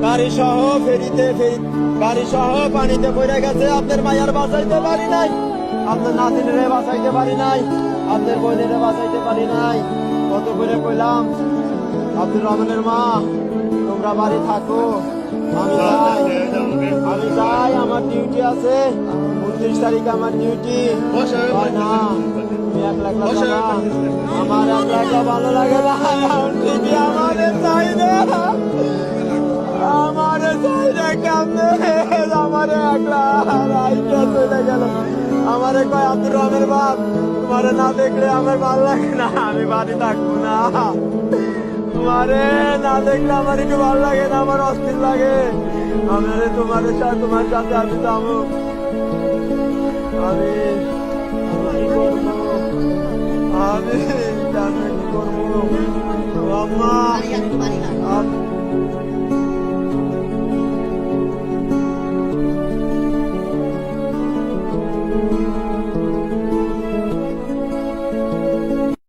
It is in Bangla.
গাড়ি সহ গাড়ি সহ পানিতে পড়ে গেছে। আপনার মায়ের বাঁচাইতে পারি নাই, আপনার নাতিনের বাঁচাইতে পারি নাই, আপনার বোনের বাঁচাইতে পারি নাই। কত করে কইলাম আব্দুর রহমানের মা তোমরা বাড়ি থাকো, আমি যাই, আমার ডিউটি আছে, 29 তারিখে আমার ডিউটি। না তুমি একলা একলা যাবা, আমার একলা একলা ভালো লাগে না, তুমি আমাদের চাই না, আমারে চাই না, কেমনে আমারে একলা রাইকা চলে গেল। আমারে কয় আব্দুর রহমানের বাপ তোমারে না দেখলে আমার ভালো লাগে না, আমি বাড়ি থাকবো না, তোমারে না দেখলে আমার একটু ভালো লাগে না, আমার অস্থির লাগে। আমি তোমার সাথে আমি যাবো, আমি কি করবো, আমি জানি কি করবো আম্মা।